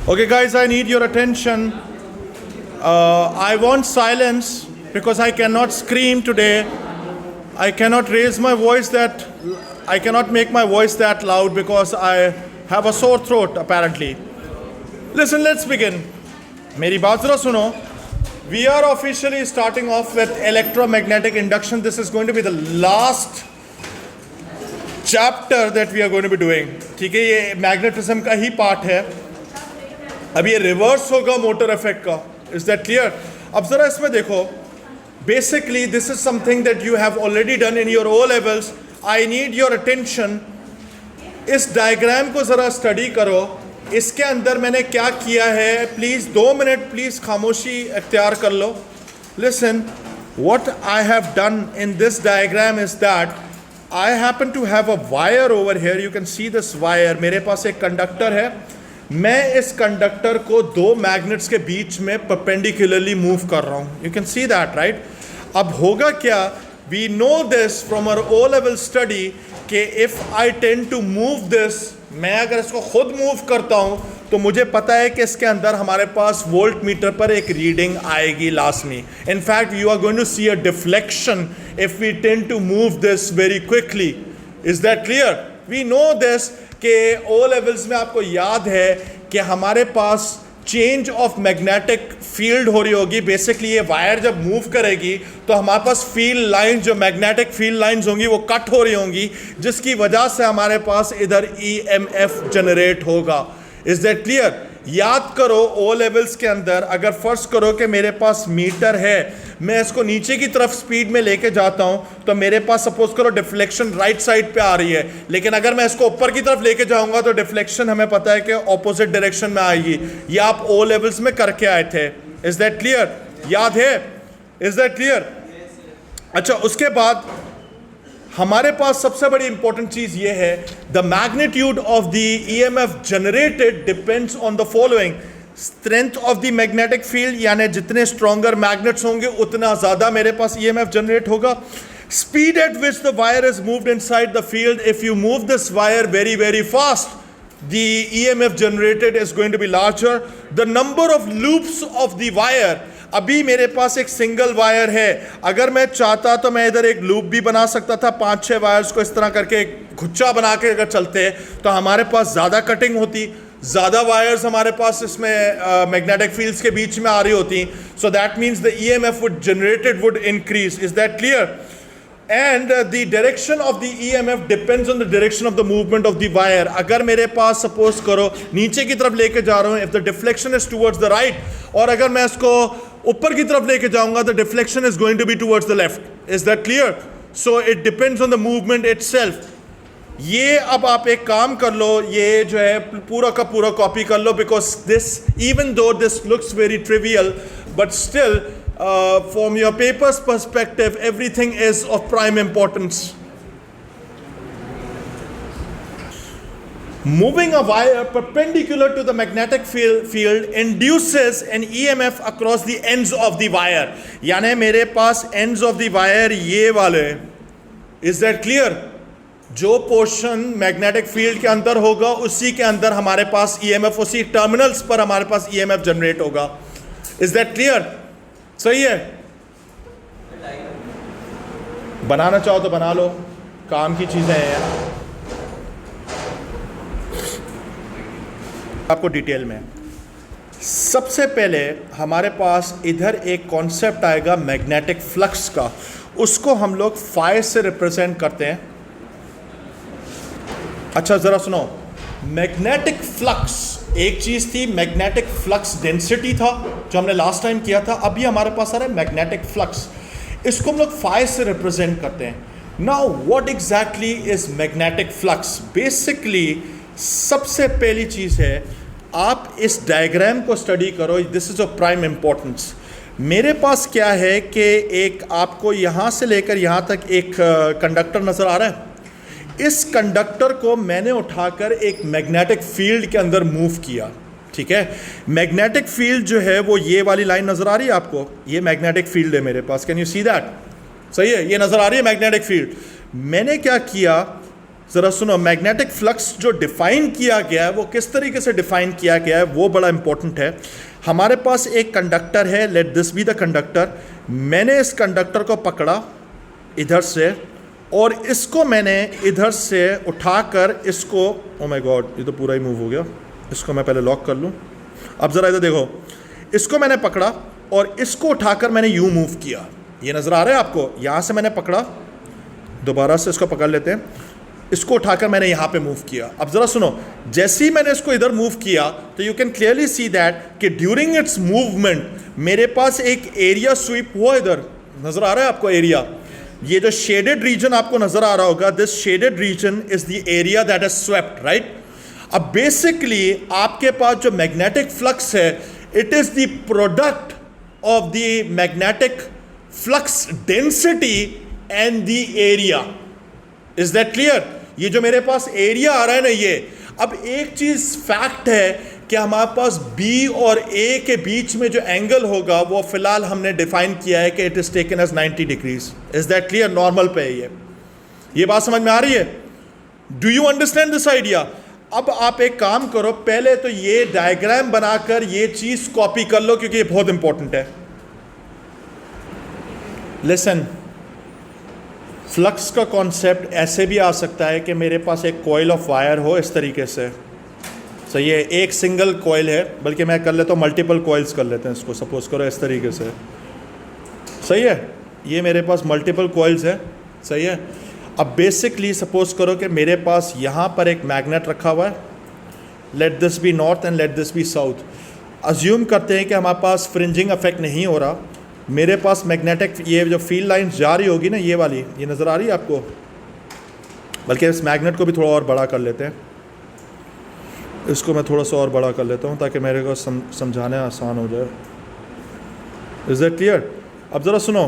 Okay, guys, I need your attention. I want silence because I cannot scream today. I cannot raise my voice I cannot make my voice that loud because I have a sore throat apparently. Listen, let's begin. मेरी बात जरा सुनो. We are officially starting off with electromagnetic induction. This is going to be the last chapter that we are going to be doing. ठीक है, ये magnetism का ही part है. अभी ये रिवर्स होगा मोटर इफेक्ट का. Is that clear? अब जरा इसमें देखो. Basically this is something that you have already done in your O levels. I need your attention. इस डायग्राम को जरा स्टडी करो. इसके अंदर मैंने क्या किया है, प्लीज 2 मिनट प्लीज खामोशी अख्तियार कर लो. Listen, what I have done in this diagram is that I happen to have a wire over here. You can see this wire. मेरे पास एक कंडक्टर है. मैं इस कंडक्टर को दो मैग्नेट्स के बीच में परपेंडिकुलरली मूव कर रहा हूँ. You can see that, right? अब होगा क्या? We know this from our O level study कि if I tend to move this, मैं अगर इसको खुद मूव करता हूँ तो मुझे पता है कि इसके अंदर हमारे पास वोल्ट मीटर पर एक रीडिंग आएगी लास्ट में. In fact you are going to see a deflection if we tend to move this very quickly. Is that clear? We know this कि ओ लेवल्स में आपको याद है कि हमारे पास चेंज ऑफ मैग्नेटिक फील्ड हो रही होगी. बेसिकली ये वायर जब मूव करेगी तो हमारे पास फील्ड लाइन, जो मैग्नेटिक फील्ड लाइंस होंगी वो कट हो रही होंगी, जिसकी वजह से हमारे पास इधर ईएमएफ जनरेट होगा. Is that clear? याद करो ओ लेवल्स के अंदर अगर फर्ज करो कि मेरे पास मीटर है, मैं इसको नीचे की तरफ स्पीड में लेके जाता हूं तो मेरे पास सपोज करो डिफ्लेक्शन राइट साइड पे आ रही है. लेकिन अगर मैं इसको ऊपर की तरफ लेके जाऊंगा तो डिफ्लेक्शन हमें पता है कि ऑपोजिट डायरेक्शन में आएगी. ये आप ओ लेवल्स में करके आए थे. Is that clear? याद है? Is that clear? अच्छा, उसके बाद हमारे पास सबसे बड़ी इंपॉर्टेंट चीज ये है, the magnitude of the EMF generated depends on the following. Strength of the magnetic field, यानी जितने स्ट्रॉन्गर मैग्नेट्स होंगे उतना ज्यादा मेरे पास ईएमएफ जनरेट होगा. Speed at which the wire is moved inside the field. If you move this wire very very fast, the EMF generated is going to be larger. The number of loops of the wire, अभी मेरे पास एक single wire है. अगर मैं चाहता तो मैं इधर एक लूप भी बना सकता था. 5-6 वायर्स को इस तरह करके एक गुच्छा बना के अगर चलते तो हमारे पास ज़्यादा कटिंग होती, ज़्यादा वायर्स हमारे पास इसमें मैग्नेटिक फील्ड्स के बीच में आ रही होती. So that means the EMF would generated would increase. Is that clear? And the direction of the EMF depends on the direction of the movement of the wire. अगर मेरे पास suppose करो नीचे की तरफ लेके जा रहा हूँ, if the deflection is towards the right, और अगर मैं इसको ऊपर की तरफ लेके जाऊंगा the deflection is going to be towards the left. Is that clear? So it depends on the movement itself. ये अब आप एक काम कर लो, ये जो है पूरा का पूरा कॉपी कर लो, because this, even though this looks very trivial, but still from your paper's perspective, everything is of prime importance. Moving a wire perpendicular to the magnetic field induces an EMF across the ends of the wire. यानी मेरे पास ends of the wire ये वाले. Is that clear? जो portion magnetic field के अंदर होगा उसी के अंदर हमारे पास EMF, उसी टर्मिनल्स पर हमारे पास EMF जनरेट होगा. Is that clear? सही है? बनाना चाहो तो बना लो, काम की चीजें हैं. आपको डिटेल में सबसे पहले हमारे पास इधर एक कॉन्सेप्ट आएगा मैग्नेटिक फ्लक्स का. उसको हम लोग फाई से रिप्रेजेंट करते हैं. अच्छा जरा सुनो, मैग्नेटिक फ्लक्स एक चीज थी, मैग्नेटिक फ्लक्स डेंसिटी था जो हमने लास्ट टाइम किया था. अभी हमारे पास आ रहा है मैग्नेटिक फ्लक्स. इसको हम लोग फाई से रिप्रेजेंट करते हैं. Now what exactly is magnetic flux? Basically सबसे पहली चीज है, आप इस डायग्राम को स्टडी करो. This is of prime importance. मेरे पास क्या है कि एक आपको यहां से लेकर यहां तक एक कंडक्टर नजर आ रहा है. इस कंडक्टर को मैंने उठाकर एक मैग्नेटिक फील्ड के अंदर मूव किया. ठीक है, मैग्नेटिक फील्ड जो है वो ये वाली लाइन नजर आ रही है आपको, ये मैग्नेटिक फील्ड है मेरे पास. Can you see that? सही है, ये नजर आ रही है मैग्नेटिक फील्ड. मैंने क्या किया, जरा सुनो, मैग्नेटिक फ्लक्स जो डिफाइन किया गया है वो किस तरीके से डिफाइन किया गया है वो बड़ा इंपॉर्टेंट है। हमारे पास एक कंडक्टर है, let this be the conductor. मैंने इस कंडक्टर को पकड़ा इधर से और इसको मैंने इधर से उठाकर इसको, ओ माय गॉड ये तो पूरा ही मूव हो गया, इसको मैं पहले लॉक कर लूँ। अब ज़रा इधर देखो, इसको मैंने पकड़ा और इसको उठाकर मैंने यूँ मूव किया। ये नज़र आ रहा है आपको? यहाँ से मैंने पकड़ा, दोबारा से इसको पकड़ लेते हैं, इसको उठाकर मैंने यहाँ पे मूव किया। अब ज़रा सुनो, जैसे ही मैंने इसको इधर मूव किया तो you can clearly see that कि ड्यूरिंग इट्स मूवमेंट मेरे पास एक एरिया स्वीप हुआ। इधर नज़र आ रहा है आपको एरिया? ये जो शेडेड रीजन आपको नजर आ रहा होगा, this shaded region is the area that is swept, right? अब बेसिकली आपके पास जो मैग्नेटिक फ्लक्स है, it is the product of the magnetic flux density and the area. Is that clear? ये जो मेरे पास एरिया आ रहा है ना, ये अब एक चीज फैक्ट है कि हमारे पास B और A के बीच में जो एंगल होगा वो फिलहाल हमने डिफाइन किया है कि it is taken as 90 degrees. Is that clear? Normal पे है ये बात समझ में आ रही है? Do you understand this idea? अब आप एक काम करो, पहले तो ये डायग्राम बनाकर ये चीज कॉपी कर लो क्योंकि ये बहुत इंपॉर्टेंट है। लिसन, फ्लक्स का कॉन्सेप्ट ऐसे भी आ सकता है कि मेरे पास एक कॉइल ऑफ वायर हो इस तरीके से, सही है, एक सिंगल कॉइल है, बल्कि मैं कर लेता हूँ मल्टीपल कॉइल्स कर लेते हैं इसको, सपोज करो इस तरीके से, सही है, ये मेरे पास मल्टीपल कॉइल्स है, सही है। अब बेसिकली सपोज करो कि मेरे पास यहाँ पर एक मैग्नेट रखा हुआ है, let this be north and let this be south. Assume करते हैं कि हमारे पास फ्रिंजिंग इफेक्ट नहीं हो रहा, मेरे पास मैग्नेटिक ये जो फील्ड लाइन जा रही होगी ना, ये वाली, ये नज़र आ रही है आपको? बल्कि इस मैग्नेट को भी थोड़ा और बड़ा कर लेते हैं, इसको मैं थोड़ा सा और बड़ा कर लेता हूँ ताकि मेरे को समझाने आसान हो जाए। Is that clear? अब ज़रा सुनो,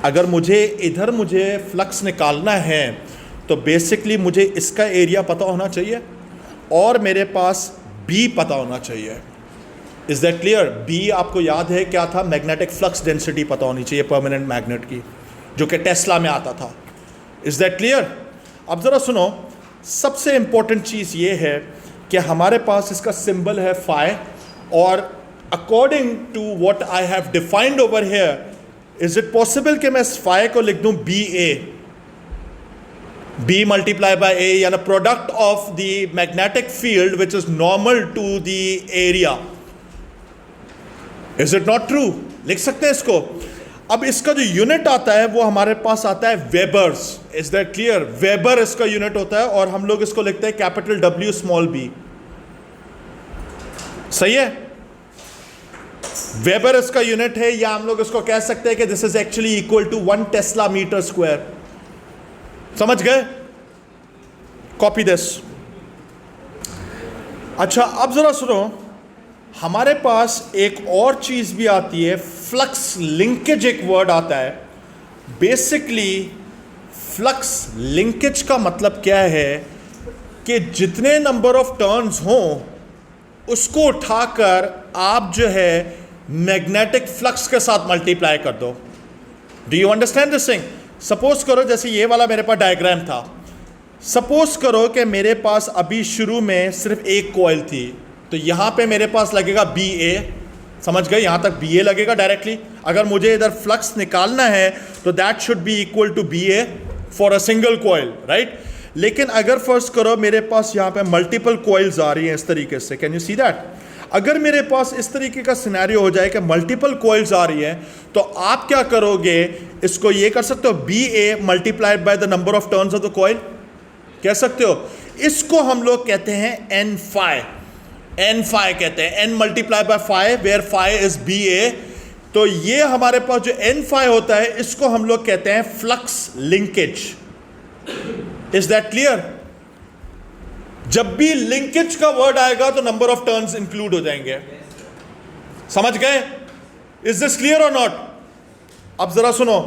अगर मुझे फ्लक्स निकालना है तो बेसिकली मुझे इसका एरिया पता होना चाहिए और मेरे पास B पता होना चाहिए। Is that clear? B आपको याद है क्या था? मैग्नेटिक फ्लक्स डेंसिटी पता होनी चाहिए परमानेंट मैग्नेट की, जो कि टेस्ला में आता था। Is that clear? अब ज़रा सुनो, सबसे इंपॉर्टेंट चीज़ ये है कि हमारे पास इसका सिंबल है फाई, और according to what I have defined over here, is it possible कि मैं इस फाई को लिख दूं B मल्टीप्लाई बाय A, यानी product of the magnetic field which is normal to the area. Is it not true? लिख सकते हैं इसको। अब इसका जो यूनिट आता है वो हमारे पास आता है Weber's. Is that clear? Weber इसका यूनिट होता है और हम लोग इसको लिखते हैं कैपिटल W स्मॉल b। सही है? वेबर इसका यूनिट है, या हम लोग इसको कह सकते हैं कि this is actually equal to 1 tesla metre square. समझ गए? Copy this. अच्छा, अब जरा सुनो, हमारे पास एक और चीज भी आती है, फ्लक्स लिंकेज एक वर्ड आता है। बेसिकली फ्लक्स लिंकेज का मतलब क्या है कि जितने नंबर ऑफ टर्न्स हों उसको उठाकर आप जो है मैग्नेटिक फ्लक्स के साथ मल्टीप्लाई कर दो। Do you understand this thing? Suppose करो जैसे ये वाला मेरे पास डायग्राम था, सपोज करो कि मेरे पास अभी शुरू में सिर्फ एक कॉइल थी, तो यहाँ पे मेरे पास लगेगा BA। समझ गए? यहाँ तक BA लगेगा डायरेक्टली। अगर मुझे इधर फ्लक्स निकालना है तो that should be equal to BA for a single coil, right? लेकिन अगर फर्स्ट करो मेरे पास यहाँ पे मल्टीपल कॉइल्स आ रही हैं इस तरीके से, कैन यू सी दैट? अगर मेरे पास इस तरीके का सिनेरियो हो जाए कि मल्टीपल कॉइल्स आ रही हैं, तो आप क्या करोगे? इसको ये कर सकते हो BA multiplied by the number of turns of the coil, कह सकते हो। इसको हम लोग कहते हैं N phi कहते हैं, N multiply by phi where phi is BA। तो ये हमारे पास जो N phi होता है इसको हम लोग कहते हैं flux linkage. Is that clear? जब भी लिंकेज का वर्ड आएगा तो नंबर ऑफ टर्न्स इंक्लूड हो जाएंगे। समझ गए? Is this clear or not? अब जरा सुनो,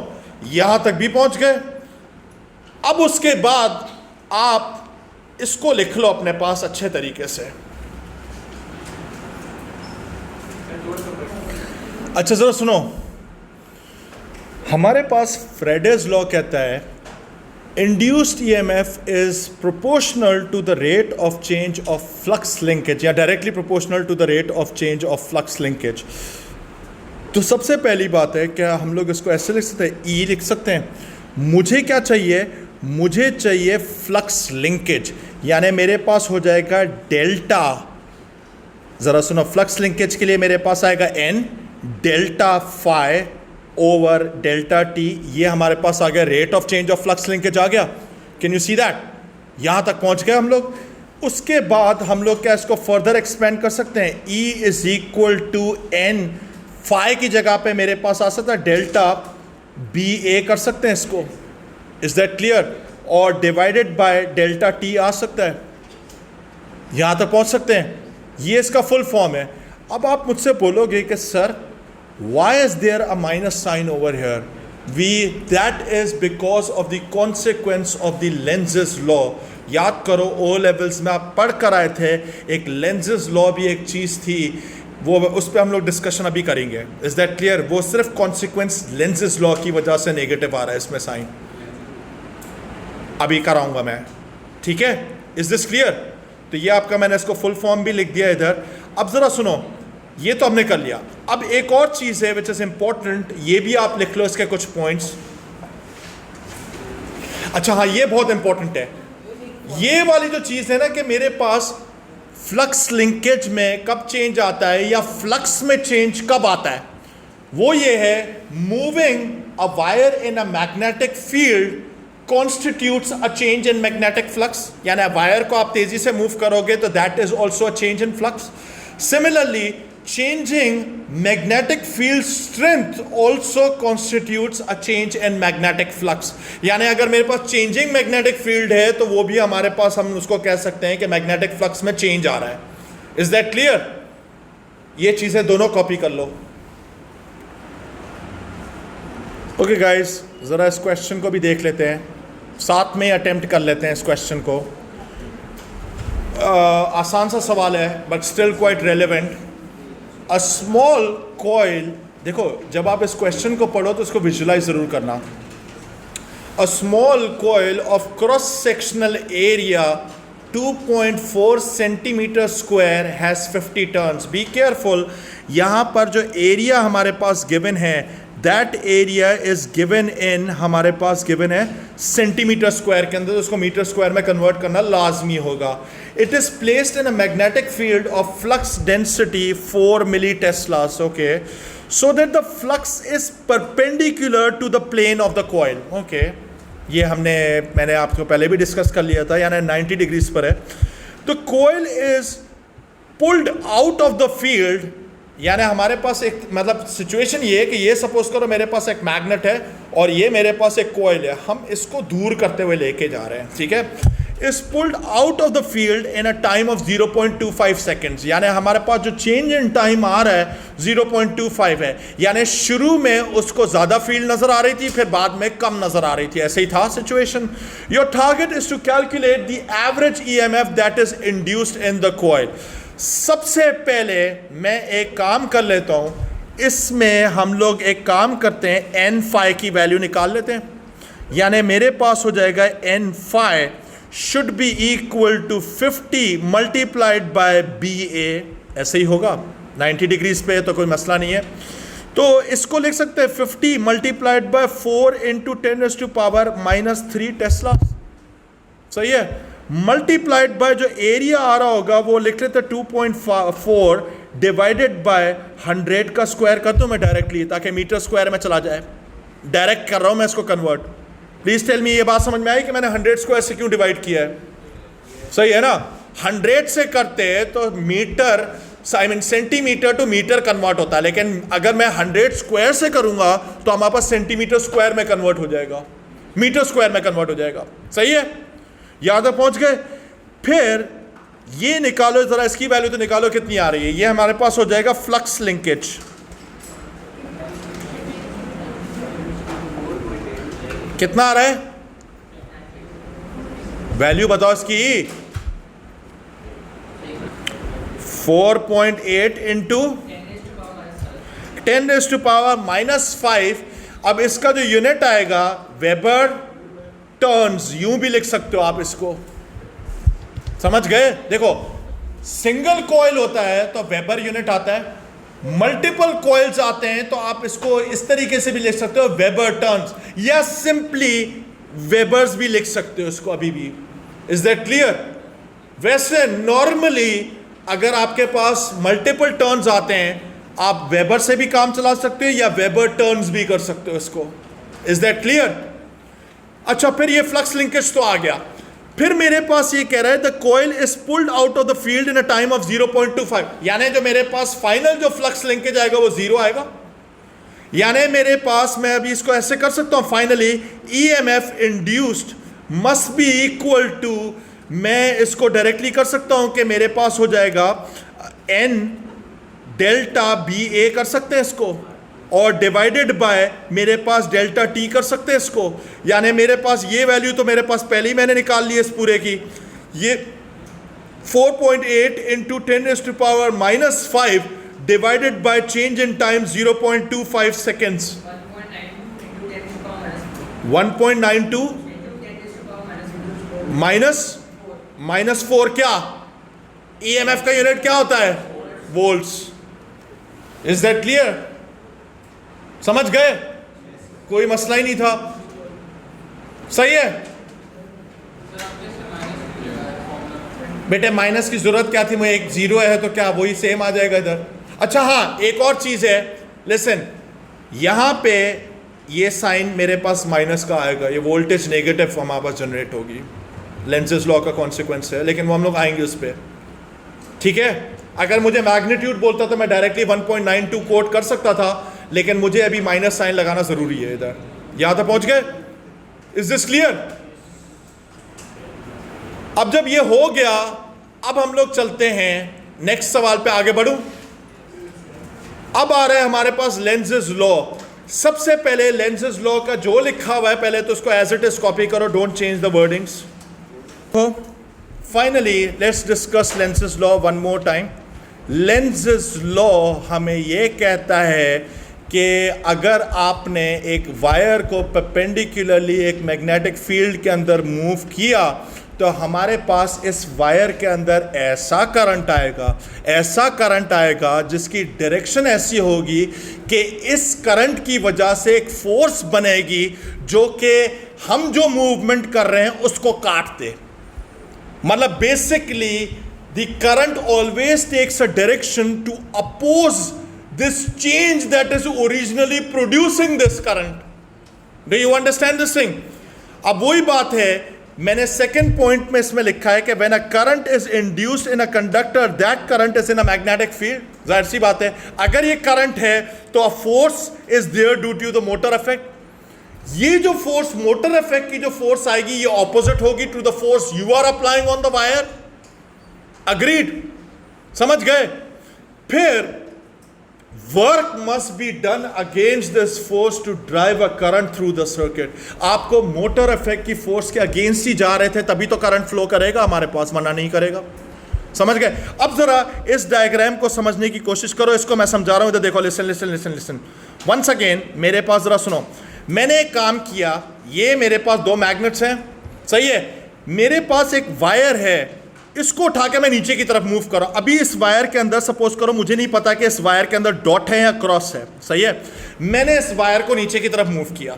यहां तक भी पहुंच गए। अब उसके बाद आप इसको लिख लो अपने पास अच्छे तरीके से। अच्छा जरा सुनो, हमारे पास फ्रेडेज लॉ कहता है Induced EMF is proportional to the rate of change of flux linkage या directly proportional to the rate of change of flux linkage. तो सबसे पहली बात है, क्या हम लोग इसको ऐसे लिख सकते हैं, E लिख सकते हैं. मुझे क्या चाहिए, मुझे चाहिए फ्लक्स लिंकेज, यानी मेरे पास हो जाएगा डेल्टा. ज़रा सुनो, फ्लक्स लिंकेज के लिए मेरे पास आएगा N delta phi over delta T. ये हमारे पास आ गया rate of change of flux linkage आ गया. Can you see that? यहाँ तक पहुँच गए हम लोग. उसके बाद हम लोग क्या इसको फर्दर एक्सपेंड कर सकते हैं. E is equal to N, phi की जगह पे मेरे पास आ सकता है डेल्टा बी ए कर सकते हैं इसको. Is that clear? और डिवाइडेड बाय डेल्टा टी आ सकता है. यहाँ तक पहुँच सकते हैं. ये इसका फुल फॉर्म है. अब आप मुझसे बोलोगे कि sir why is there a minus sign over here? That is because of the consequence of the Lenz's law. याद करो O levels में आप पढ़ कर आए थे, एक Lenz's law भी एक चीज़ थी, वो उस पर हम लोग डिस्कशन अभी करेंगे. Is that clear? वो सिर्फ consequence Lenz's law की वजह से नेगेटिव आ रहा है इसमें साइन, अभी कराऊंगा मैं. ठीक है? Is this clear? तो ये आपका, मैंने इसको फुल फॉर्म भी लिख दिया इधर. अब ज़रा सुनो, ये तो हमने कर लिया. अब एक और चीज है विच इज इंपॉर्टेंट, ये भी आप लिख लो इसके कुछ पॉइंट्स. अच्छा हाँ, ये बहुत इंपॉर्टेंट है. ये वाली जो चीज है ना कि मेरे पास फ्लक्स लिंकेज में कब चेंज आता है या फ्लक्स में चेंज कब आता है, वो ये है moving a wire in a magnetic field constitutes a change in magnetic flux. यानी वायर को आप तेजी से मूव करोगे तो that is also a change in flux. Similarly, changing magnetic field strength also constitutes a change in magnetic flux. यानी अगर मेरे पास changing magnetic field है तो वो भी हमारे पास, हम उसको कह सकते हैं कि magnetic flux में change आ रहा है. Is that clear? ये चीज़ें दोनों कॉपी कर लो. Okay guys, ज़रा इस क्वेश्चन को भी देख लेते हैं, साथ में अटेम्प्ट कर लेते हैं इस क्वेश्चन को. आसान सा सवाल है but still quite relevant. A small coil, देखो जब आप इस क्वेश्चन को पढ़ो तो इसको विजुलाइज ज़रूर करना. अ small coil of cross sectional area 2.4 centimetre square has 50 turns. Be careful, यहाँ पर जो एरिया हमारे पास गिवन है, that area is given in, हमारे पास गिवन है सेंटीमीटर स्क्वायर के अंदर, तो उसको मीटर स्क्वायर में कन्वर्ट करना लाजमी होगा. It is placed in a magnetic field of flux density 4 milli teslas. Okay, so that the flux is perpendicular to the plane of the coil. Okay, ये मैंने आपको पहले भी डिस्कस कर लिया था, यानी 90 डिग्रीज पर है. The coil is pulled out of the field, यानी हमारे पास एक, मतलब सिचुएशन ये है कि ये सपोज करो मेरे पास एक मैग्नेट है और ये मेरे पास एक कॉइल है, हम इसको दूर करते हुए लेके जा रहे हैं. ठीक है, is pulled out of the field in a time of 0.25 seconds. यानी हमारे पास जो चेंज इन टाइम आ रहा है 0.25 है. यानी शुरू में उसको ज़्यादा फील्ड नज़र आ रही थी, फिर बाद में कम नज़र आ रही थी. ऐसे ही था situation. Your target is to calculate the average EMF that is induced in the coil. सबसे पहले मैं एक काम कर लेता हूं, इसमें हम लोग एक काम करते हैं, एन फाई की वैल्यू निकाल लेते हैं. यानी मेरे पास हो जाएगा N phi should be equal to 50 multiplied by B A. ऐसे ही होगा, 90 डिग्रीज पे तो कोई मसला नहीं है. तो इसको लिख सकते हैं 50 मल्टीप्लाइड बाय 4 इंटू 10⁻³ टेस्ला. सही है. मल्टीप्लाइड बाय जो एरिया आ रहा होगा वो लिख लेते 2.4 डिवाइडेड बाय 100 का स्क्वायर कर दूं मैं डायरेक्टली, ताकि मीटर स्क्वायर में चला जाए. डायरेक्ट कर रहा हूं मैं इसको कन्वर्ट. प्लीज टेल मी, ये बात समझ में आई कि मैंने 100 स्क्वायर से क्यों डिवाइड किया है? सही है ना. 100 से करते तो metre, I mean centimetre to metre convert होता है, लेकिन अगर मैं 100 स्क्वायर से करूंगा तो हमारे पास सेंटीमीटर स्क्वायर में कन्वर्ट हो जाएगा, मीटर स्क्वायर में कन्वर्ट हो जाएगा. सही है, यहां तक पहुंच गए. फिर ये निकालो जरा, इसकी वैल्यू तो निकालो कितनी आ रही है. ये हमारे पास हो जाएगा फ्लक्स लिंकेज. कितना आ रहा है? वैल्यू बताओ इसकी. 4.8 इंटू 10⁻⁻⁵. अब इसका जो यूनिट आएगा वेबर टर्न्स, यूं भी लिख सकते हो आप इसको, समझ गए? देखो सिंगल कॉइल होता है तो वेबर यूनिट आता है, मल्टीपल कॉइल्स आते हैं तो आप इसको इस तरीके से भी लिख सकते हो वेबर टर्न्स, या सिंपली वेबर्स भी लिख सकते हो इसको अभी भी। Is that clear? वैसे नॉर्मली अगर आपके पास मल्टीपल टर्न्स आते हैं आप वेबर से भी काम चला सकते हो या वेबर टर्न्स भी कर सकते हो इसको। Is that clear? अच्छा, फिर ये फ्लक्स लिंकेज तो आ गया। फिर मेरे पास ये कह रहा है the coil is pulled out of the field in a time of 0.25, यानी जो मेरे पास फाइनल जो फ्लक्स लिंकेज आएगा वो 0 आएगा। यानी मेरे पास, मैं अभी इसको ऐसे कर सकता हूं, finally EMF induced must be equal to, मैं इसको डायरेक्टली कर सकता हूं कि मेरे पास हो जाएगा एन डेल्टा बी ए कर सकते हैं इसको, और डिवाइडेड बाय मेरे पास डेल्टा टी कर सकते हैं इसको। यानी मेरे पास ये वैल्यू तो मेरे पास पहले ही मैंने निकाल ली है इस पूरे की, ये 4.8 into 10⁻⁻5 divided by change in time 0.25 seconds, 1.92 minus 4 क्या, ईएमएफ का यूनिट क्या होता है? वोल्ट्स। Is that clear? समझ गए? कोई मसला ही नहीं था, सही है बेटे? माइनस की जरूरत क्या थी? मुझे एक 0 है तो क्या वही सेम आ जाएगा इधर? अच्छा हाँ, एक और चीज है, लिसन, यहां पे ये साइन मेरे पास माइनस का आएगा, ये वोल्टेज नेगेटिव हमारे पास जनरेट होगी, लेंसेज लॉ का कॉन्सिक्वेंस है, लेकिन वो हम लोग आएंगे उस पर, ठीक है? अगर मुझे मैग्नीट्यूड बोलता तो मैं डायरेक्टली 1.92 कोट कर सकता था, लेकिन मुझे अभी माइनस साइन लगाना जरूरी है इधर। यहां तक पहुंच गए? Is this clear? अब जब ये हो गया, अब हम लोग चलते हैं नेक्स्ट सवाल पे, आगे बढ़ूं। अब आ रहे हैं हमारे पास लेंसेज लॉ। सबसे पहले लेंसेज लॉ का जो लिखा हुआ है पहले तो उसको एज इट इज कॉपी करो, don't change the wordings. Finally let's discuss lenses law one more time. Lenses law हमें यह कहता है कि अगर आपने एक वायर को परपेंडिकुलरली एक मैग्नेटिक फील्ड के अंदर मूव किया तो हमारे पास इस वायर के अंदर ऐसा करंट आएगा जिसकी डायरेक्शन ऐसी होगी कि इस करंट की वजह से एक फोर्स बनेगी जो कि हम जो मूवमेंट कर रहे हैं उसको काट दे। मतलब basically the current always takes a direction to oppose this change that is originally producing this current. Do you understand this thing? अब वही बात है, मैंने सेकेंड पॉइंट में इसमें लिखा है कि when a current is induced in a conductor, that current is in a magnetic field. जाहिर सी बात है, अगर ये करंट है तो a force is there due to the motor effect. ये जो फोर्स, मोटर इफेक्ट की जो फोर्स आएगी, ये ऑपोजिट होगी to the force you are applying on the wire. Agreed? समझ गए? फिर work must be done against this force to drive a current through the circuit. आपको मोटर इफेक्ट की फोर्स के अगेंस्ट ही जा रहे थे तभी तो करंट फ्लो करेगा हमारे पास, वरना नहीं करेगा। समझ गए? अब जरा इस डायग्राम को समझने की कोशिश करो, इसको मैं समझा रहा हूं, इधर देखो, listen listen listen listen once again. मेरे पास जरा सुनो, मैंने एक काम किया, ये मेरे पास दो मैग्नेट्स हैं, सही है? मेरे पास एक वायर है, इसको उठा के मैं नीचे की तरफ मूव करो। अभी इस वायर के अंदर सपोज करो, मुझे नहीं पता कि इस वायर के अंदर डॉट है या क्रॉस है, सही है? मैंने इस वायर को नीचे की तरफ मूव किया।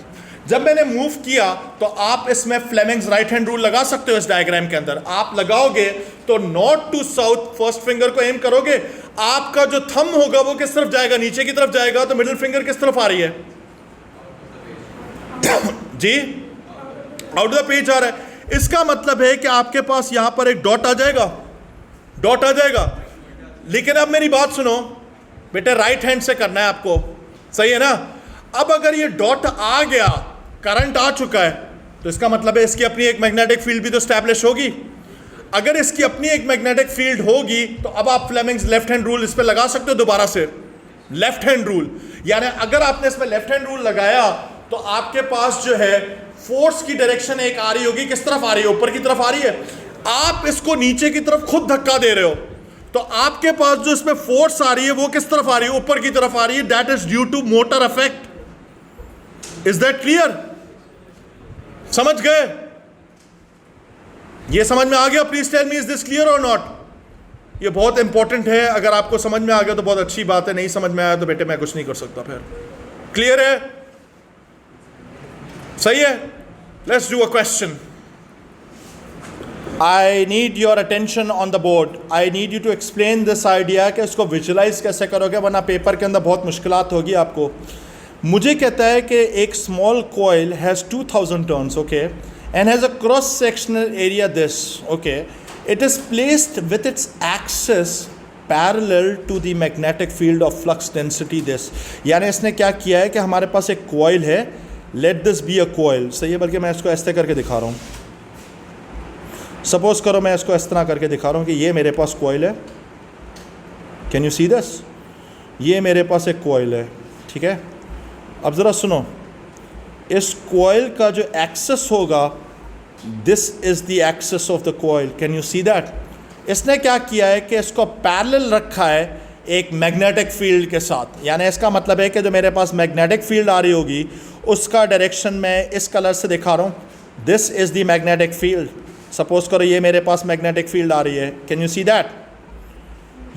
जब मैंने मूव किया तो आप इसमें फ्लेमिंग्स राइट हैंड रूल लगा सकते हो। इस डायग्राम के अंदर आप लगाओगे तो north to south first finger को एम करोगे, आपका जो थंब होगा वो किस तरफ जाएगा? नीचे की तरफ जाएगा। तो मिडिल फिंगर किस तरफ आ रही है? जी, आउट ऑफ द पेज आ रहा है। इसका मतलब है कि आपके पास यहां पर एक डॉट आ जाएगा, डॉट आ जाएगा। लेकिन अब मेरी बात सुनो बेटे, राइट हैंड से करना है आपको, सही है ना? अब अगर ये डॉट आ गया, करंट आ चुका है, तो इसका मतलब है इसकी अपनी एक मैग्नेटिक फील्ड भी तो स्टैब्लिश होगी। अगर इसकी अपनी एक मैग्नेटिक फील्ड होगी तो अब आप फ्लेमिंग्स लेफ्ट हैंड रूल इस पर लगा सकते हो दोबारा से, लेफ्ट हैंड रूल। यानी अगर आपने इसमें लेफ्ट हैंड रूल लगाया तो आपके पास जो है फोर्स की डायरेक्शन एक आ रही होगी, किस तरफ आ रही है? ऊपर की तरफ आ रही है। आप इसको नीचे की तरफ खुद धक्का दे रहे हो तो आपके पास जो इसमें फोर्स आ रही है वो किस तरफ आ रही है? ऊपर की तरफ आ रही है। That is due to motor effect. Is that clear? समझ गए? ये समझ में आ गया? Please tell me, is this clear or not? ये बहुत इंपॉर्टेंट है, अगर आपको समझ में आ गया तो बहुत अच्छी बात है, नहीं समझ में आया तो बेटे मैं कुछ नहीं कर सकता फिर। क्लियर है? सही है? Let's do a question. I need your attention on the board. I need you to explain this idea कि इसको विजुलाइज कैसे करोगे, वरना पेपर के अंदर बहुत मुश्किलात होगी आपको। मुझे कहता है कि एक small coil has 2000 turns, okay, and has a cross sectional area this, okay, it is placed with its axis parallel to the magnetic field of flux density this. यानी इसने क्या किया है कि हमारे पास एक कॉइल है, let this be a coil, सही है, बल्कि मैं इसको ऐसे करके दिखा रहा हूँ। सपोज करो मैं इसको इस तरह करके दिखा रहा हूँ कि ये मेरे पास कॉइल है, कैन यू सी दिस? ये मेरे पास एक कॉइल है, ठीक है। अब ज़रा सुनो, इस कॉइल का जो एक्सेस होगा, this is the axis of the coil, can you see that? इसने क्या किया है कि इसको पैरेलल रखा है एक मैग्नेटिक फील्ड के साथ। यानी इसका मतलब है कि जो मेरे पास मैग्नेटिक फील्ड आ रही होगी उसका डायरेक्शन मैं इस कलर से दिखा रहा हूँ, this is the magnetic field. Suppose करो ये मेरे पास मैग्नेटिक फील्ड आ रही है, कैन यू सी दैट?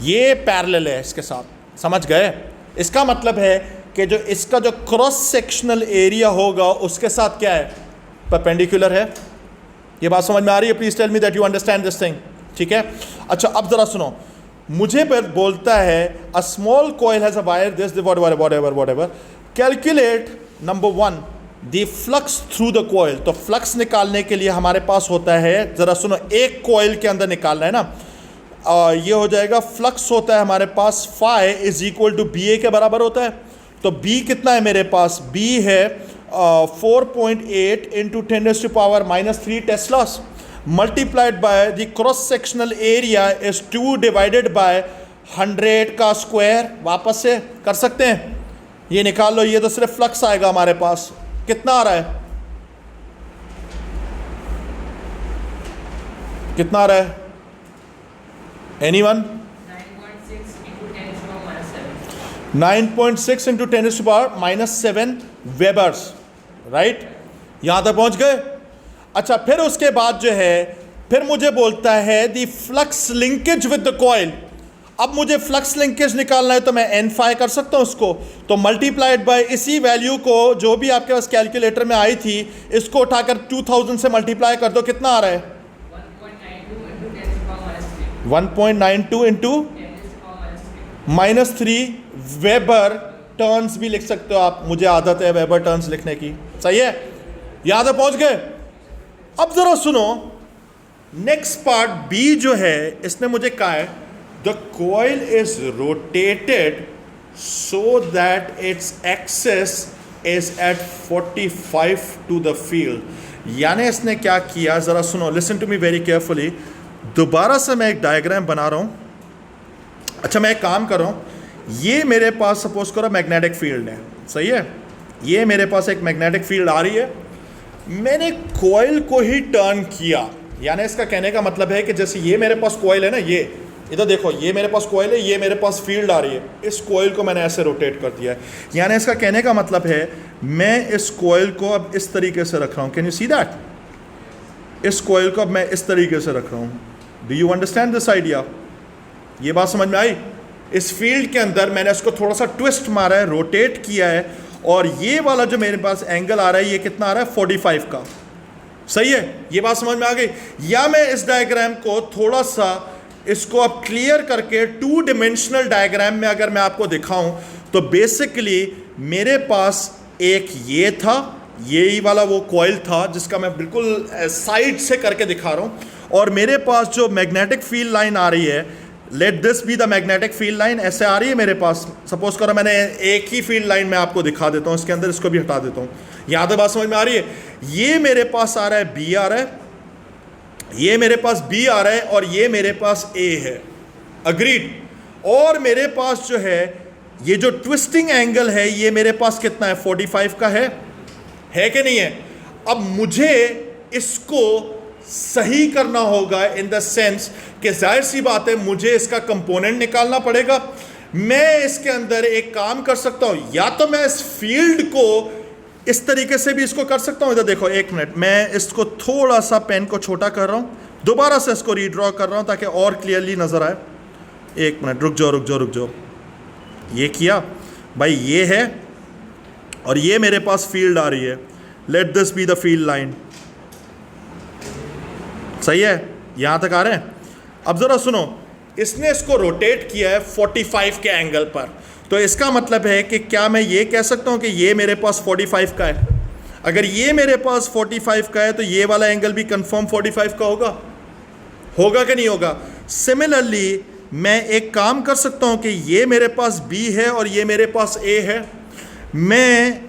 ये पैरेलल है इसके साथ, समझ गए? इसका मतलब है कि जो इसका जो क्रॉस सेक्शनल एरिया होगा उसके साथ क्या है, परपेंडिकुलर है। ये बात समझ में आ रही है? Please tell me that you understand this thing, ठीक है। अच्छा अब जरा सुनो, मुझे बोलता है a small coil has a wire this whatever, calculate number 1 the flux through the coil. तो फ्लक्स निकालने के लिए हमारे पास होता है, जरा सुनो, एक कॉइल के अंदर निकालना है ना, ये हो जाएगा, फ्लक्स होता है हमारे पास phi is equal to B A के बराबर होता है। तो बी कितना है मेरे पास? बी है 4.8 into 10⁻³ teslas multiplied by the cross sectional area is 2 divided by 100 का स्क्वायर। वापस से कर सकते हैं, ये निकाल लो, ये तो सिर्फ फ्लक्स आएगा हमारे पास। कितना आ रहा है? कितना आ रहा है? एनीवन? 9.6 into 10⁻⁷ Weber's, right? यहां तक पहुंच गए? अच्छा, फिर उसके बाद जो है, फिर मुझे बोलता है the flux linkage with the coil. अब मुझे फ्लक्स लिंकेज निकालना है तो मैं एन फाई कर सकता हूं उसको, तो मल्टीप्लाइड बाय इसी वैल्यू को जो भी आपके पास कैलकुलेटर में आई थी, इसको उठाकर 2000 से मल्टीप्लाई कर दो। कितना आ रहा है? 1.92 इंटू -3 वेबर टर्न्स भी लिख सकते हो आप, मुझे आदत है वेबर टर्न्स लिखने की, सही है? यहां तक पहुंच गए? अब जरा सुनो, नेक्स्ट पार्ट बी जो है, इसने मुझे कहा है the coil is rotated so that its axis is at 45 to the field. यानी इसने क्या किया, जरा सुनो, listen to me very carefully. दोबारा से मैं एक डायग्राम बना रहा हूं। अच्छा, मैं एक काम कर रहा हूं, ये मेरे पास सपोज करो मैग्नेटिक फील्ड है, सही है? ये मेरे पास एक मैग्नेटिक फील्ड आ रही है, मैंने कॉइल को ही टर्न किया। यानी इसका कहने का मतलब है कि जैसे ये मेरे पास कॉइल है ना, ये इधर देखो, ये मेरे पास कॉइल है, ये मेरे पास फील्ड आ रही है, इस कॉइल को मैंने ऐसे रोटेट कर दिया है। यानी इसका कहने का मतलब है मैं इस कॉइल को अब इस तरीके से रख रहा हूँ, कैन यू सी दैट? इस कॉइल को अब मैं इस तरीके से रख रहा हूँ। Do you understand this idea? ये बात समझ में आई? इस फील्ड के अंदर मैंने इसको थोड़ा सा ट्विस्ट मारा है, रोटेट किया है, और ये वाला जो मेरे पास एंगल आ रहा है, ये कितना आ रहा है? 45 का, सही है? ये बात समझ में आ गई? या मैं इस डायग्राम को थोड़ा सा इसको अब क्लियर करके 2 डिमेंशनल डायग्राम में अगर मैं आपको दिखाऊं, तो बेसिकली मेरे पास एक ये था, यही वाला वो कॉइल था जिसका मैं बिल्कुल साइड से करके दिखा रहा हूं, और मेरे पास जो मैग्नेटिक फील्ड लाइन आ रही है, let this be the magnetic field line, ऐसे आ रही है मेरे पास। सपोज करो मैंने एक ही फील्ड लाइन में आपको दिखा देता हूँ, इसके अंदर इसको भी हटा देता हूँ। यहाँ तक बात समझ में आ रही है? ये मेरे पास आ रहा है, बी आ रहा है, ये मेरे पास बी आ रहा है, और ये मेरे पास ए है, अग्रीड? और मेरे पास जो है ये जो ट्विस्टिंग एंगल है, ये मेरे पास कितना है? 45 का है कि नहीं है? अब मुझे इसको सही करना होगा इन द सेंस कि जाहिर सी बात है मुझे इसका कंपोनेंट निकालना पड़ेगा। मैं इसके अंदर एक काम कर सकता हूं, या तो मैं इस फील्ड को इस तरीके से भी इसको कर सकता हूं। इधर देखो, एक मिनट, मैं इसको थोड़ा सा पेन को छोटा कर रहा हूं, दोबारा से इसको रीड्रॉ कर रहा हूँ ताकि और क्लियरली नज़र आए। एक मिनट, रुक जाओ। ये किया भाई, ये है और ये मेरे पास फील्ड आ रही है। Let this be the field line. सही है, यहां तक आ रहे हैं। अब जरा सुनो, इसने इसको रोटेट किया है 45 के एंगल पर, तो इसका मतलब है कि क्या मैं ये कह सकता हूं कि ये मेरे पास 45 का है? अगर ये मेरे पास 45 का है तो ये वाला एंगल भी कंफर्म 45 का होगा कि नहीं होगा? सिमिलरली मैं एक काम कर सकता हूं कि ये मेरे पास B है और ये मेरे पास A है। मैं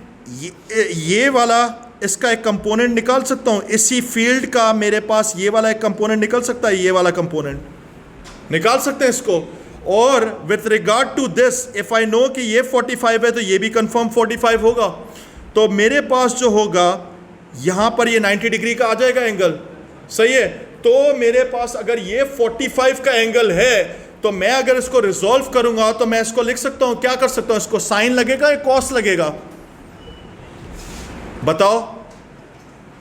ये वाला इसका एक कंपोनेंट निकाल सकता हूं, इसी फील्ड का मेरे पास ये वाला एक कंपोनेंट निकल सकता है, ये वाला कंपोनेंट निकाल सकते हैं इसको। और with regard to this if I know कि ये 45 है तो ये भी कंफर्म 45 होगा। तो मेरे पास जो होगा यहां पर ये 90 डिग्री का आ जाएगा एंगल। सही है, तो मेरे पास अगर ये 45 का एंगल है तो मैं अगर इसको रिजॉल्व करूंगा तो मैं इसको लिख सकता हूं, क्या कर सकता हूं, इसको साइन लगेगा या कॉस लगेगा? बताओ।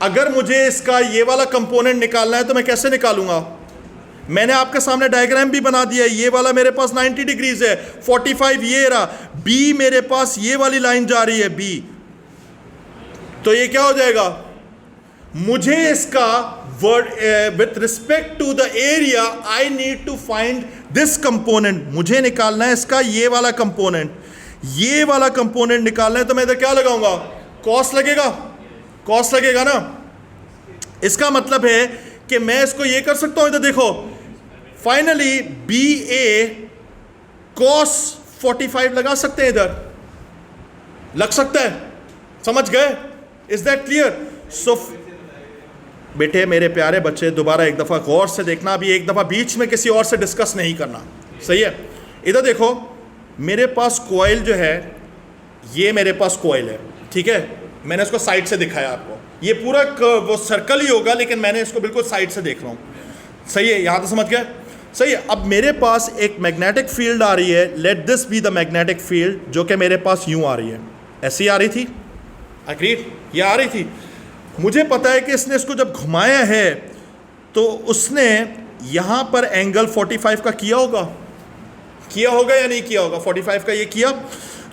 अगर मुझे इसका ये वाला कंपोनेंट निकालना है तो मैं कैसे निकालूंगा? मैंने आपके सामने डायग्राम भी बना दिया है। ये वाला मेरे पास 90 डिग्रीज है, 45 ये रहा, बी मेरे पास ये वाली लाइन जा रही है बी, तो ये क्या हो जाएगा? मुझे इसका with respect to the area I need to find this component. मुझे निकालना है इसका ये वाला कंपोनेंट, ये वाला कंपोनेंट निकालना है, तो मैं इधर क्या लगाऊंगा? कॉस लगेगा ना। इसका मतलब है कि मैं इसको ये कर सकता हूं, इधर देखो, फाइनली बी ए कॉस 45 लगा सकते हैं, इधर लग सकता है। समझ गए? Is that clear? सो बेटे मेरे प्यारे बच्चे, दोबारा एक दफ़ा गौर से देखना, अभी एक दफ़ा बीच में किसी और से डिस्कस नहीं करना। सही है, इधर देखो, मेरे पास कॉइल जो है, ये मेरे पास कॉइल है, ठीक है, मैंने इसको साइड से दिखाया आपको। ये पूरा वो सर्कल ही होगा लेकिन मैंने इसको बिल्कुल साइड से देख रहा हूँ। सही है, यहाँ तो समझ गए? सही है। अब मेरे पास एक मैग्नेटिक फील्ड आ रही है, let this be the magnetic field, जो कि मेरे पास यूँ आ रही है, ऐसी आ रही थी, एग्रीड, ये आ रही थी। मुझे पता है कि इसने इसको जब घुमाया है तो उसने यहाँ पर एंगल 45 का किया होगा या नहीं किया होगा? 45 का ये किया,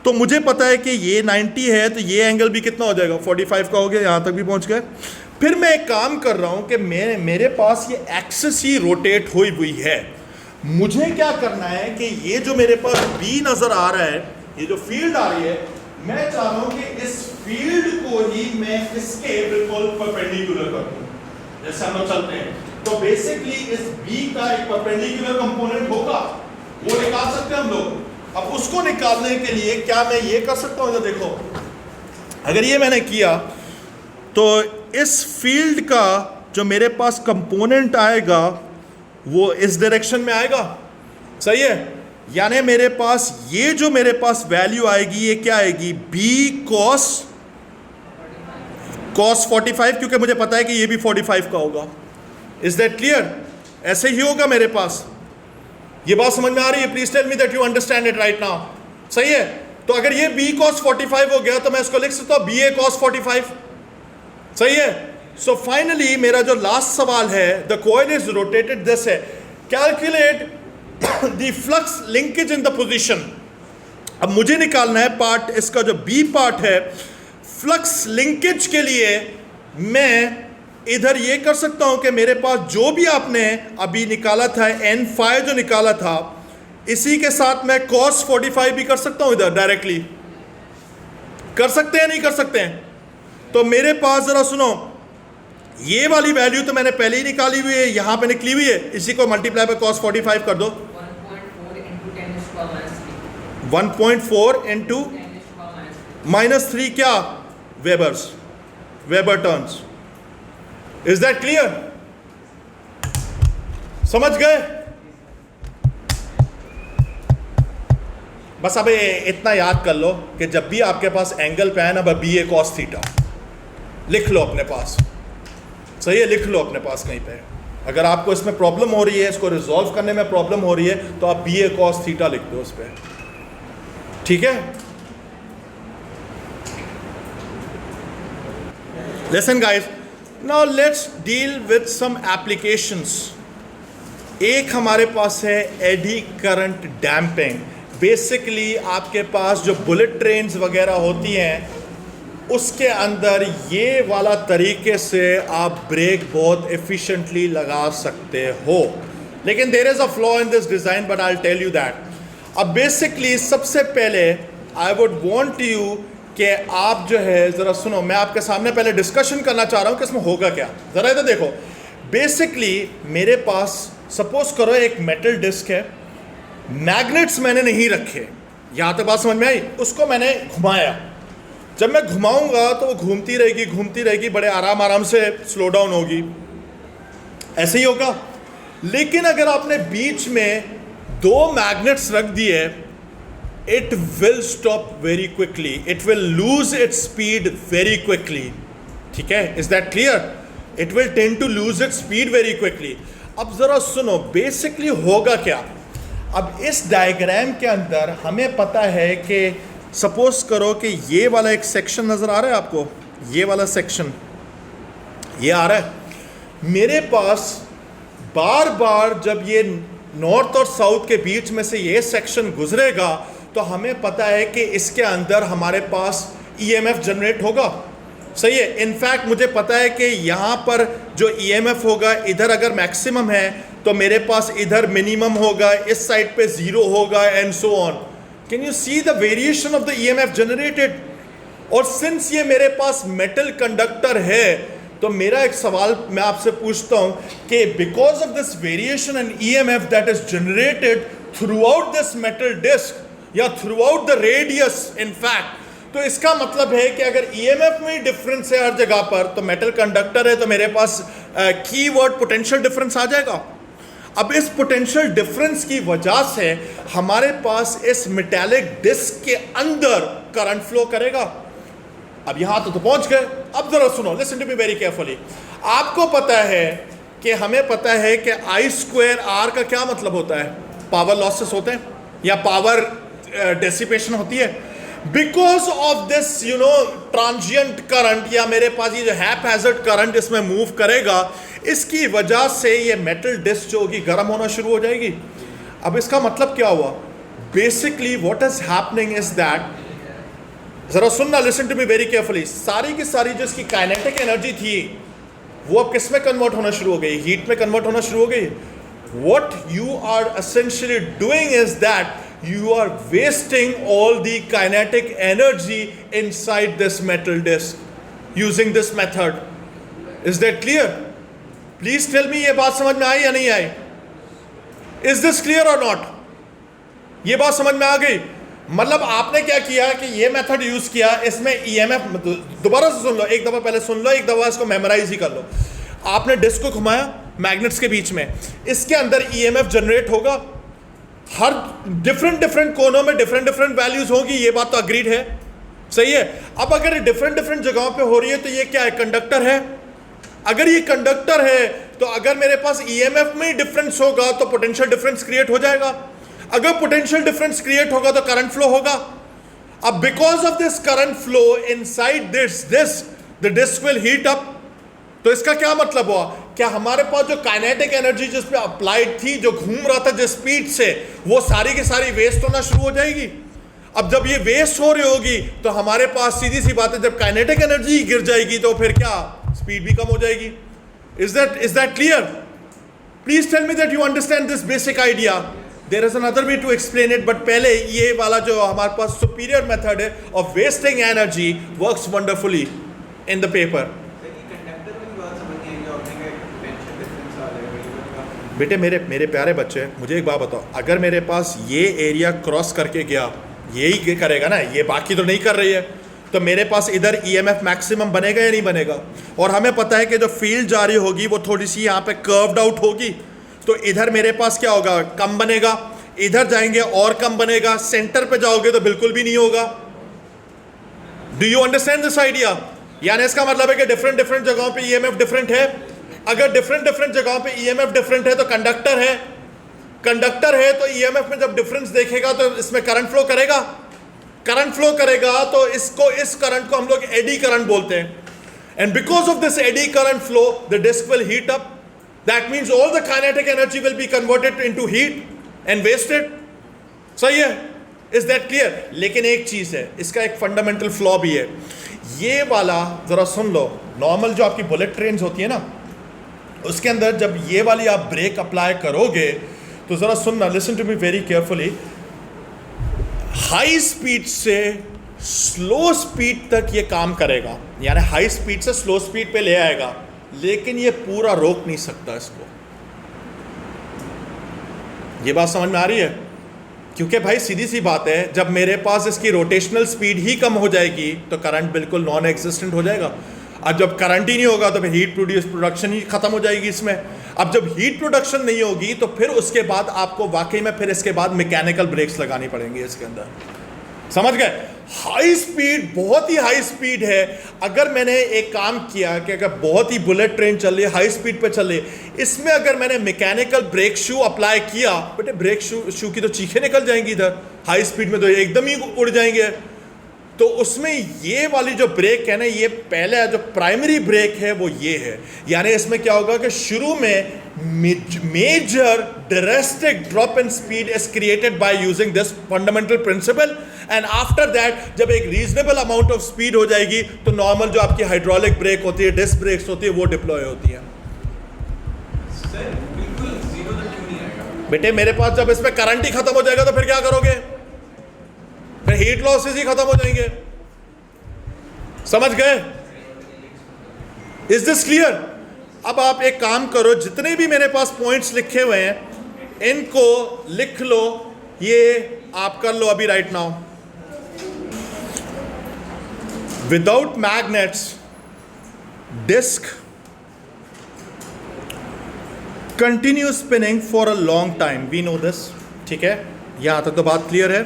तो मुझे पता है कि ये 90 है तो ये एंगल भी कितना हो जाएगा? 45 का हो गया, यहाँ तक भी पहुँच गए। फिर मैं एक काम कर रहा हूँ कि मेरे पास ये एक्सिस ही रोटेट हुई है। मुझे क्या करना है कि ये जो मेरे पास बी नज़र आ रहा है, ये जो फील्ड आ रही है, मैं चाह रहा हूँ कि इस फील्ड को ही मैं इसके बिल्कुल परपेंडिकुलर कर दूँ। जैसे हम लोग चलते हैं तो बेसिकली इस बी का एक परपेंडिकुलर कंपोनेंट होगा, वो निकाल सकते हैं हम लोग। अब उसको निकालने के लिए क्या मैं ये कर सकता हूँ? देखो, अगर ये मैंने किया तो इस फील्ड का जो मेरे पास कंपोनेंट आएगा वो इस डायरेक्शन में आएगा। सही है, यानी मेरे पास ये जो मेरे पास वैल्यू आएगी, ये क्या आएगी? बी कॉस 45, क्योंकि मुझे पता है कि ये भी 45 का होगा। Is that clear? ऐसे ही होगा मेरे पास। ये बात समझ में आ रही है? Please tell me that you understand it right now. सही है, तो अगर ये बी कॉस 45 हो गया तो मैं इसको लिख सकता हूं बी ए कॉस 45। सही है। सो फाइनली मेरा जो लास्ट सवाल है, the coil is rotated this है, calculate the flux linkage in the position. अब मुझे निकालना है पार्ट, इसका जो बी पार्ट है, फ्लक्स लिंकेज के लिए मैं इधर ये कर सकता हूं कि मेरे पास जो भी आपने अभी निकाला था एन फाई जो निकाला था, इसी के साथ मैं cos 45 भी कर सकता हूं इधर डायरेक्टली। कर सकते हैं नहीं कर सकते हैं? तो मेरे पास जरा सुनो, ये वाली वैल्यू तो मैंने पहले ही निकाली हुई है, यहां पे निकली हुई है, इसी को मल्टीप्लाई बाय cos 45 कर दो। 1.4 इंटू -3 क्या? Weber's, weber turns. Is that clear? समझ गए? बस अब इतना याद कर लो कि जब भी आपके पास एंगल पे आए ना, बी ए कॉस थीटा लिख लो अपने पास। सही है, लिख लो अपने पास कहीं पे। अगर आपको इसमें प्रॉब्लम हो रही है, इसको रिजॉल्व करने में प्रॉब्लम हो रही है, तो आप बी ए कॉस थीटा लिख दो उस पर। ठीक है? Listen guys, now let's deal with some applications. एक हमारे पास है एडी करंट डैम्पिंग। बेसिकली आपके पास जो बुलेट ट्रेन्स वगैरह होती हैं उसके अंदर ये वाला तरीके से आप ब्रेक बहुत एफिशिएंटली लगा सकते हो, लेकिन there is a flaw in this design, but I will tell you that. अब बेसिकली सबसे पहले आई वुड वांट यू कि आप जो है ज़रा सुनो, मैं आपके सामने पहले डिस्कशन करना चाह रहा हूँ कि इसमें होगा क्या। ज़रा इधर देखो, बेसिकली मेरे पास सपोज करो एक मेटल डिस्क है, मैग्नेट्स मैंने नहीं रखे, यहाँ तक बात समझ में आई। उसको मैंने घुमाया, जब मैं घुमाऊंगा तो वो घूमती रहेगी, बड़े आराम से स्लो डाउन होगी, ऐसे ही होगा। लेकिन अगर आपने बीच में दो मैग्नेट्स रख दिए, it will stop very quickly, it will lose its speed very quickly. ठीक है, is that clear? It will tend to lose its speed very quickly. अब जरा सुनो, बेसिकली होगा क्या। अब इस डायग्राम के अंदर हमें पता है कि सपोज करो कि ये वाला एक सेक्शन नज़र आ रहा है आपको, ये वाला सेक्शन ये आ रहा है मेरे पास। बार बार जब ये नॉर्थ और साउथ के बीच में से ये सेक्शन गुजरेगा तो हमें पता है कि इसके अंदर हमारे पास ईएमएफ जनरेट होगा। सही है। इनफैक्ट मुझे पता है कि यहाँ पर जो ईएमएफ होगा, इधर अगर मैक्सिमम है तो मेरे पास इधर मिनिमम होगा, इस साइड पे ज़ीरो होगा, and so on. Can you see the variation of the EMF generated? और सिंस ये मेरे पास मेटल कंडक्टर है तो मेरा एक सवाल मैं आपसे पूछता हूं कि because of this variation and EMF that is generated throughout this metal disc या throughout the radius in fact, तो इसका मतलब है कि अगर ईएमएफ में डिफरेंस है हर जगह पर, तो मेटल कंडक्टर है तो मेरे पास कीवर्ड पोटेंशियल डिफरेंस आ जाएगा। अब इस पोटेंशियल डिफरेंस की वजह से हमारे पास इस मेटालिक डिस्क के अंदर करंट फ्लो करेगा। अब यहां तो पहुंच गए। अब जरा सुनो, listen to me very carefully. आपको पता है कि हमें पता है कि आई स्क्वायर आर का क्या मतलब होता है? पावर लॉसेस होते हैं या पावर डेसिपेशन होती है। Because of this transient current, या मेरे पास ये जो हैपहैज़र्ड करंट इसमें मूव करेगा, इसकी वजह से ये मेटल डिस्क जो होगी गर्म होना शुरू हो जाएगी। अब इसका मतलब क्या हुआ? Basically what is happening is that, जरा सुनना, listen to me very carefully. सारी की सारी जो इसकी काइनेटिक एनर्जी थी वो अब किस में कन्वर्ट होना शुरू हो गई? हीट में कन्वर्ट होना शुरू हो गई। What you are essentially doing is that you are wasting all the kinetic energy inside this metal disk using this method. Is that clear? Please tell me, ये बात समझ में आई या नहीं आई? Is this clear or not? ये बात समझ में आ गई? मतलब आपने क्या किया कि ये मेथड यूज किया, इसमें ईएमएफ, दोबारा से सुन लो, एक दफा पहले सुन लो, एक दफा इसको मेमोराइज ही कर लो। आपने डिस्क को घुमाया मैग्नेट्स के बीच में, इसके अंदर ईएमएफ जनरेट होगा, हर डिफरेंट कोनों में डिफरेंट वैल्यूज होगी, ये बात तो अग्रीड है। सही है। अब अगर डिफरेंट जगहों पे हो रही है तो ये क्या है? कंडक्टर है। अगर ये कंडक्टर है तो अगर मेरे पास ईएमएफ में ही डिफरेंस होगा तो पोटेंशियल डिफरेंस क्रिएट हो जाएगा। अगर पोटेंशियल डिफरेंस क्रिएट होगा तो करंट फ्लो होगा। अब because of this current flow inside this the disc will heat up. तो इसका क्या मतलब हुआ? क्या हमारे पास जो काइनेटिक एनर्जी जिस पे अप्लाइड थी, जो घूम रहा था जिस स्पीड से, वो सारी की सारी वेस्ट होना शुरू हो जाएगी। अब जब ये वेस्ट हो रही होगी तो हमारे पास सीधी सी बात है, जब काइनेटिक एनर्जी गिर जाएगी तो फिर क्या? स्पीड भी कम हो जाएगी। Is that clear? Please tell me that you understand this basic idea. There is another way to explain it, but पहले ये वाला जो हमारे पास सुपीरियर मेथड है of wasting energy works wonderfully in the paper. बेटे मेरे प्यारे बच्चे, मुझे एक बात बताओ, अगर मेरे पास ये एरिया क्रॉस करके गया, यही करेगा ना, ये बाकी तो नहीं कर रही है, तो मेरे पास इधर ईएमएफ मैक्सिमम बनेगा या नहीं बनेगा? और हमें पता है कि जो फील्ड जा रही होगी वो थोड़ी सी यहाँ पे कर्व्ड आउट होगी, तो इधर मेरे पास क्या होगा? कम बनेगा। इधर जाएंगे और कम बनेगा, सेंटर पे जाओगे तो बिल्कुल भी नहीं होगा। Do you understand this idea? यानी इसका मतलब है कि डिफरेंट जगहों पे ईएमएफ डिफरेंट है। अगर डिफरेंट जगहों पे ईएमएफ डिफरेंट है तो कंडक्टर है तो ईएमएफ में जब डिफरेंस देखेगा तो इसमें करंट फ्लो करेगा तो इस करंट को हम लोग एडी करंट बोलते हैं। And because of this eddy current flow the disc will heat up. That means all the kinetic energy will be converted into heat and wasted. सही है? Is that clear? लेकिन एक चीज है, इसका एक फंडामेंटल फ्लॉ भी है. ये वाला जरा सुन लो. नॉर्मल जो आपकी बुलेट ट्रेन्स होती है ना, उसके अंदर जब ये वाली आप ब्रेक अप्लाई करोगे तो जरा सुनना, listen to me very carefully. High speed से स्लो स्पीड तक ये काम करेगा, यानी हाई स्पीड से स्लो स्पीड पे ले आएगा, लेकिन ये पूरा रोक नहीं सकता इसको. ये बात समझ में आ रही है? क्योंकि भाई सीधी सी बात है, जब मेरे पास इसकी रोटेशनल स्पीड ही कम हो जाएगी तो करंट बिल्कुल नॉन एग्जिस्टेंट हो जाएगा. अब जब करंट ही नहीं होगा तो फिर हीट प्रोडक्शन ही खत्म हो जाएगी इसमें. अब जब हीट प्रोडक्शन नहीं होगी तो फिर उसके बाद आपको वाकई में फिर इसके बाद मैकेनिकल ब्रेक्स लगानी पड़ेंगी इसके अंदर. समझ गए? हाई स्पीड, बहुत ही हाई स्पीड है. अगर मैंने एक काम किया कि अगर बहुत ही बुलेट ट्रेन चल रही है, हाई स्पीड पे चल रही है, इसमें अगर मैंने मैकेनिकल ब्रेक शू अप्लाई किया, बेटे ब्रेक शू की तो चीखें निकल जाएंगी इधर. हाई स्पीड में तो एकदम ही उड़ जाएंगे. तो उसमें ये वाली जो ब्रेक है ना, ये पहले जो प्राइमरी ब्रेक है वो ये है. यानी इसमें क्या होगा कि शुरू में major drastic drop in speed is created by using this fundamental principle, and after that जब एक रीजनेबल अमाउंट ऑफ स्पीड हो जाएगी तो नॉर्मल जो आपकी हाइड्रोलिक ब्रेक होती है, डिस्क ब्रेक्स होती है, वो डिप्लॉय होती है. बेटे मेरे पास जब इसमें करंट ही खत्म हो जाएगा तो फिर क्या करोगे? फिर हीट लॉसेस ही खत्म हो जाएंगे. समझ गए? Is this clear? अब आप एक काम करो, जितने भी मेरे पास पॉइंट्स लिखे हुए हैं इनको लिख लो. ये आप कर लो अभी right now. Without magnets disc continue spinning for a long time. We know this. ठीक है, यहां तक तो बात क्लियर है.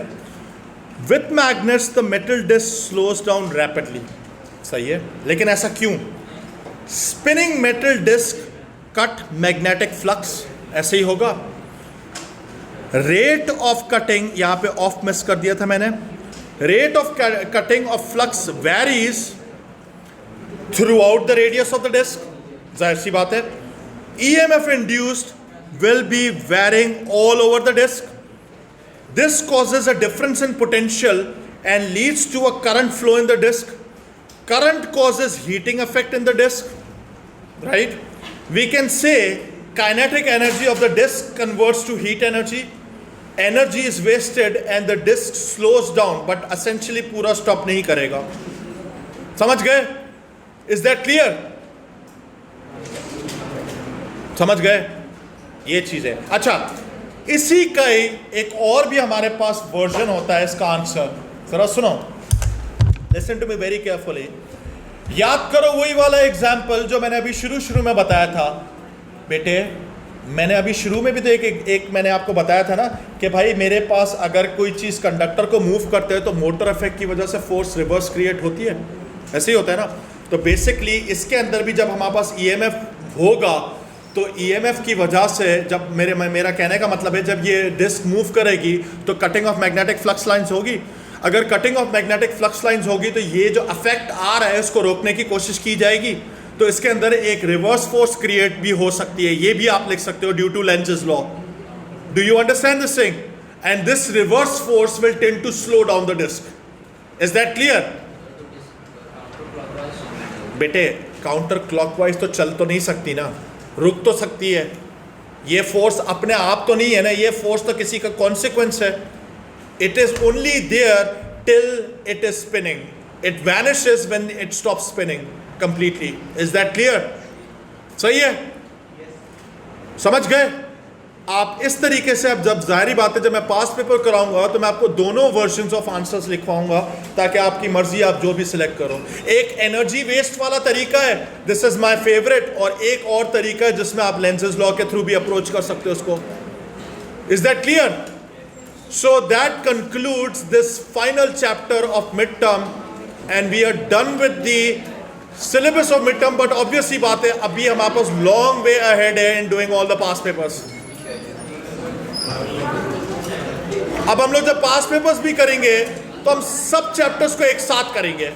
With magnets the metal disc slows down rapidly. सही है, लेकिन ऐसा क्यों? Spinning metal disc cut magnetic flux. ऐसे ही होगा. Rate of cutting, यहाँ पे off miss कर दिया था मैंने. Rate of cutting of flux varies throughout the radius of the disc. जाहिर सी बात है. EMF induced will be varying all over the disc. This causes a difference in potential and leads to a current flow in the disc. Current causes heating effect in the disc, right? We can say kinetic energy of the disc converts to heat energy. Energy is wasted and the disc slows down, but essentially पूरा stop नहीं करेगा. समझ गए? Is that clear? समझ गए? ये चीज़ है. अच्छा, इसी का ही एक और भी हमारे पास वर्जन होता है इसका आंसर. जरा सुनो, listen to me very carefully. याद करो वही वाला एग्जाम्पल जो मैंने अभी शुरू में बताया था. बेटे मैंने अभी शुरू में भी तो एक मैंने आपको बताया था ना कि भाई मेरे पास अगर कोई चीज़ कंडक्टर को मूव करते हैं तो मोटर इफेक्ट की वजह से फोर्स रिवर्स क्रिएट होती है. ऐसे ही होता है ना. तो बेसिकली इसके अंदर भी जब हमारे पास EMF होगा तो EMF की वजह से जब मेरा कहने का मतलब है जब ये डिस्क मूव करेगी तो cutting of magnetic flux lines होगी. अगर cutting of magnetic flux lines होगी तो ये जो अफेक्ट आ रहा है उसको रोकने की कोशिश की जाएगी. तो इसके अंदर एक रिवर्स फोर्स क्रिएट भी हो सकती है. ये भी आप लिख सकते हो due to Lenz's law. Do you understand this thing? And this reverse force will tend to slow down the disc. Is that clear? बेटे काउंटर क्लॉकवाइज तो चल तो नहीं सकती ना, रुक तो सकती है. ये फोर्स अपने आप तो नहीं है ना, ये फोर्स तो किसी का कॉन्सिक्वेंस है. It is only there till it is spinning. It vanishes when it stop spinning completely. Is that clear? सही है? समझ गए आप? इस तरीके से अब जब जाहिर बात है जब मैं पास पेपर कराऊंगा तो मैं आपको दोनों वर्जन्स ऑफ आंसर्स लिखवाऊंगा ताकि आपकी मर्जी आप जो भी सिलेक्ट करो. एक एनर्जी वेस्ट वाला तरीका है, दिस इज माय फेवरेट, और एक और तरीका है जिसमें आप लेंसेज लॉ के थ्रू भी अप्रोच कर सकते हो उसको. Is that clear? So that concludes this final chapter of mid term and we are done with the syllabus of mid term. But obviously बात है अभी हमारे पास लॉन्ग वे अहेड है in doing all the past papers. अब हम लोग जब पास पेपर्स भी करेंगे तो हम सब चैप्टर्स को एक साथ करेंगे.